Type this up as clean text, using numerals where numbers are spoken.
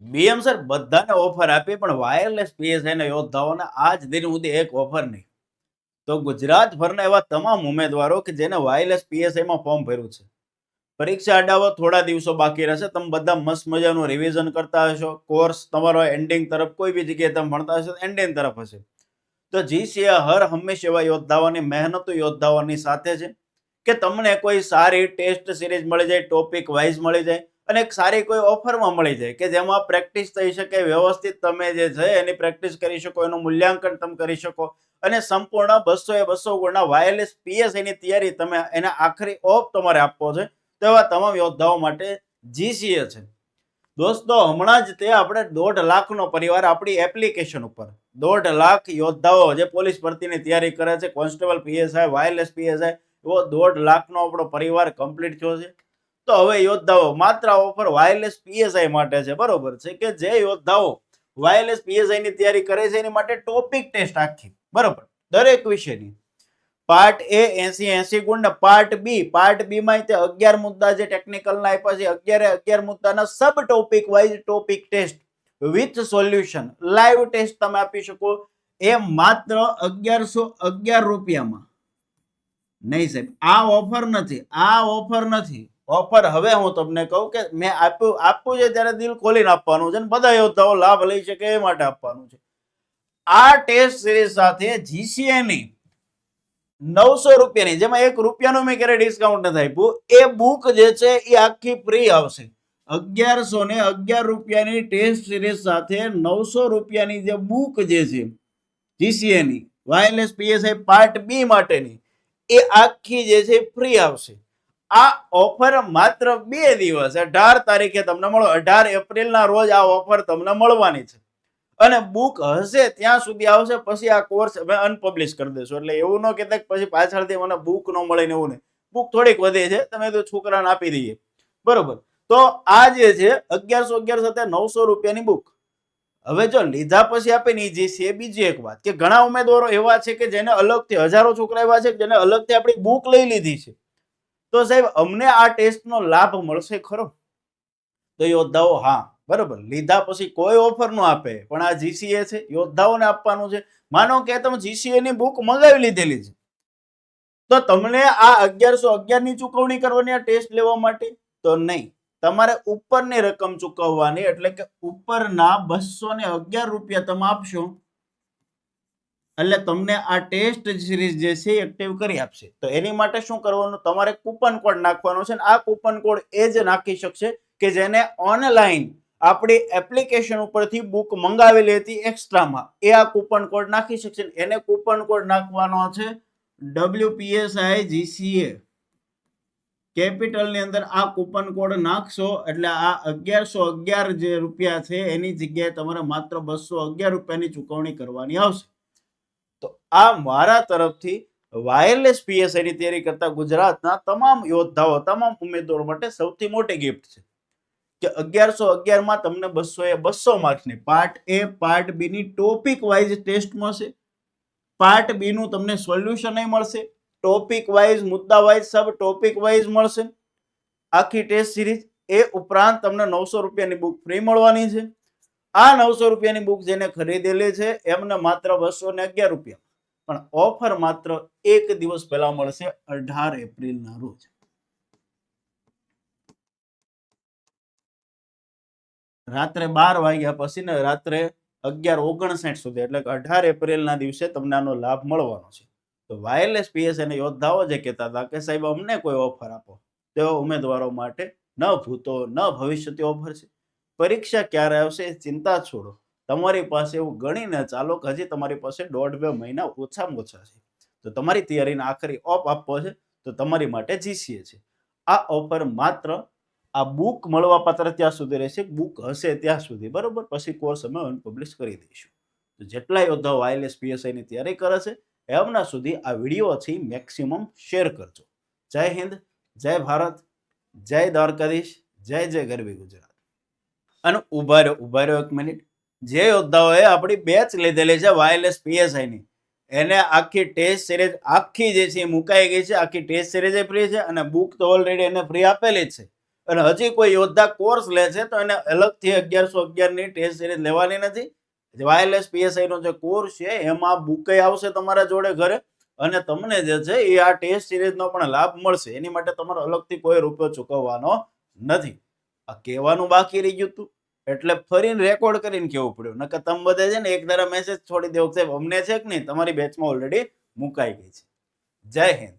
BM sir બધાને offer આપી, પણ વાયરલેસ પીએસઆઈ ના યોદ્ધાઓને આજ દિન સુધી એક ઓફર નહીં. તો ગુજરાતભરના એવા તમામ ઉમેદવારો કે જેને વાયરલેસ પીએસઆઈ માં ફોર્મ ભર્યું છે, પરીક્ષા અડાવો થોડા દિવસો બાકી રહેશે. તમે બધા મસ્ત મજાનું રિવિઝન કરતા હશો. કોર્સ તમારો એન્ડિંગ તરફ, કોઈ બી જગ્યાએ તમે ભણતા હશો એન્ડિંગ તરફ હશે. તો જીસીએ હર હંમેશા એવા યોદ્ધાઓની, મહેનતુ યોદ્ધાઓની સાથે છે કે તમને કોઈ સારી ટેસ્ટ સિરીઝ મળી જાય, ટોપિક વાઇઝ મળી જાય, અને એક સારી કોઈ ઓફરમાં મળી જાય કે જેમાં પ્રેક્ટિસ થઈ શકે, વ્યવસ્થિત તમે જે છે એની પ્રેક્ટિસ કરી શકો, એનું મૂલ્યાંકન તમે કરી શકો, અને સંપૂર્ણ 200 ગુણના વાયરલેસ પીએસઆઈ ની તૈયારી તમે એના આખરી ઓફ તમારે આપવો છે. તો એવા તમામ યોદ્ધાઓ માટે જીસીએ છે. દોસ્તો, હમણાં જ તે આપણે 1.5 લાખનો પરિવાર આપણી એપ્લિકેશન ઉપર 1.5 લાખ યોદ્ધાઓ જે પોલીસ ભરતીની તૈયારી કરે છે, કોન્સ્ટેબલ પીએસઆઈ, વાયરલેસ પીએસઆઈ, એવો 1.5 લાખનો આપણો પરિવાર કમ્પ્લીટ થયો છે. તો હવે યોદ્ધાઓ માત્ર ઓફર વાયરલેસ પીએસઆઈ માટે છે, બરોબર છે, કે જે યોદ્ધાઓ વાયરલેસ પીએસઆઈ ની તૈયારી કરે છે એની માટે ટોપિક ટેસ્ટ આખી, બરોબર, દરેક વિષયની. પાર્ટ એ 80 ગુણ ને પાર્ટ બી માં 11 મુદ્દા જે ટેકનિકલ ના આપ્યા છે, 11 મુદ્દાના sub topic wise topic test with solution live test તમે આપી શકો. એ માત્ર 1111 રૂપિયામાં. નહીં સાહેબ, આ ઓફર નથી. ઓફર હવે હું તમને કહું કે મેં આપ્યું છે ત્યારે દિલ ખોલીને આપવાનું છે, બધા યોદ્ધાઓ લાભ લઈ શકે એ માટે આપવાનું છે. આ ટેસ્ટ સિરીઝ સાથે જીસીએ ની 900 રૂપિયાની, જેમાં 1 રૂપિયાનું મેં ક્યારે ડિસ્કાઉન્ટ નથી આપ્યું, એ બુક જે છે એ આખી ફ્રી આવશે. 1111 રૂપિયાની ટેસ્ટ સિરીઝ સાથે 900 રૂપિયાની જે બુક જે છે જીસીએ ની વાયરલેસ પીએસઆઈ પાર્ટ બી માટેની, એ આખી જે છે ફ્રી આવશે. આ ઓફર માત્ર 2 દિવસ, 18 તારીખે તમને મળો. 18 એપ્રિલના રોજ આ ઓફર તમને મળવાની છે. અને બુક હશે ત્યાં સુધી આવશે, પછી આ કોર્સ અમે અનપબ્લિશ કરી દેશું. એટલે એવું ન કહેતા કે પછી પાછળથી મને બુક ન મળે ને એવું નહીં. બુક થોડીક વધે છે, તમે તો છોકરાને આપી દઈએ, બરોબર. તો આ જે છે 1111 સાથે 900 રૂપિયાની બુક હવે જો લીધા પછી આપે ને, જે છે બીજી એક વાત કે ઘણા ઉમેદવારો એવા છે કે જેને અલગથી, હજારો છોકરા એવા છે જેને અલગથી આપણી બુક લઈ લીધી છે. તો સાહેબ, અમને આ ટેસ્ટનો લાભ મળશે ખરો? તો યોદ્ધાઓ હા, બરોબર, લીધા પછી કોઈ ઓફર ન આપે, પણ આ જીસીએ છે, યોદ્ધાઓને આપવાનું છે. માનો કે તમે જીસીએ ની બુક મંગાવી લીધેલી છે, તો તમને આ 1111 ની ચૂકવણી કરવાની આ ટેસ્ટ લેવા માટે? તો નહીં, તમારે ઉપરની રકમ ચૂકવવાની. એટલે કે ઉપરના 211 રૂપિયા તમે આપશો એટલે તમને આ ટેસ્ટ સિરીઝ જે છે એક્ટિવ કરી આપશે. તો એની માટે શું કરવાનું? તમારે કૂપન કોડ નાખવાનો છે. આ કૂપન કોડ એ જ નાખી શકશે કે જેને ઓનલાઈન આપણી એપ્લિકેશન ઉપરથી બુક મંગાવેલી હતી એક્સ્ટ્રામાં, એ આ કૂપન કોડ નાખી શકશે. એને કૂપન કોડ નાખવાનો છે WPSI GCA, કેપિટલ ની અંદર આ કૂપન કોડ નાખશો એટલે આ 1111 જે રૂપિયા છે એની જગ્યાએ તમારે માત્ર 211 રૂપિયાની ચૂકવણી કરવાની આવશે. તો આ મારા તરફથી વાયરલેસ પીએસઆઈ ની તૈયારી કરતા ગુજરાતના તમામ યોદ્ધાઓ, તમામ ઉમેદવારો માટે સૌથી મોટી ગિફ્ટ છે કે 1111 માં તમને 200 એ 200 માર્ક્સની પાર્ટ એ પાર્ટ બી ની ટોપિક વાઇઝ ટેસ્ટ મળશે. પાર્ટ બી નું તમને સોલ્યુશન મળશે, ટોપિક વાઇઝ, મુદ્દા વાઇઝ, સબ ટોપિક વાઇઝ મળશે આખી ટેસ્ટ સિરીઝ. એ ઉપરાંત તમને 900 રૂપિયાની બુક ફ્રી મળવાની છે. આ 900 રૂપિયાની બુક જેને ખરીદેલી છે એમને માત્ર 211 રૂપિયા, પણ ઓફર માત્ર 1 દિવસ પહેલા મળશે, 18 એપ્રિલના રોજ. રાત્રે 12 વાગ્યા પછી ને રાત્રે 11:59 સુધી, એટલે કે 18 એપ્રિલના દિવસે તમને આનો લાભ મળવાનો છે. તો વાયરલેસ પીએસઆઈ યોદ્ધાઓ જે કહેતા હતા કે સાહેબ અમને કોઈ ઓફર આપો, તેવા ઉમેદવારો માટે ન ભૂતો ન ભવિષ્યથી ઓફર છે. પરીક્ષા ક્યારે આવશે ચિંતા છોડો, તમારી પાસે એવું ગણીને ચાલો કે હજી તમારી પાસે 1.5-2 મહિના ઓછામાં ઓછા છે. તો તમારી તૈયારીને આખરી ઓફ આપવો છે તો તમારી માટે જીસીએ છે. આ ઓફર માત્ર આ બુક મળવા પાત્ર ત્યાં સુધી રહેશે, બુક હશે ત્યાં સુધી, બરોબર. પછી કોર્સ અમે અનપબ્લિશ કરી દઈશું. તો જેટલા યોદ્ધાઓ વાયરલેસ પીએસઆઈ ની તૈયારી કરે છે એમના સુધી આ વિડીયોથી મેક્સિમમ શેર કરજો. જય હિન્દ, જય ભારત, જય દ્વારકાધીશ, જય જય ગરવી ગુજરાત. અને ઉભા રહ્યો 1 મિનિટ. જે યોદ્ધાઓએ આપણી બેચ લીધેલી છે વાયરલેસ પીએસઆઈ ની, એને આખી ટેસ્ટ સિરીઝ આખી જે છે મુકાઈ ગઈ છે. આખી ટેસ્ટ સિરીઝ ફ્રી છે અને બુક તો ઓલરેડી એને ફ્રી આપેલી જ છે. અને હજી કોઈ યોદ્ધા કોર્સ લે છે તો એને અલગથી 1111 ની ટેસ્ટ સિરીઝ લેવાની નથી. વાયરલેસ પીએસઆઈ નો જે કોર્સ છે એમાં બુકે આવશે તમારા જોડે ઘરે, અને તમને જે છે એ આ ટેસ્ટ સિરીઝનો પણ લાભ મળશે. એની માટે તમારે અલગથી કોઈ રૂપિયો ચૂકવવાનો નથી. આ કહેવાનું બાકી રહી ગયું હતું એટલે ફરીને રેકોર્ડ કરીને કેવું પડ્યું. નકર તમે બધે છે ને એક ધારા મેસેજ છોડી દેવો કે સાહેબ અમને છે કે નહીં તમારી બેચમાં ઓલરેડી મુકાઈ ગઈ છે. જય હિન્દ.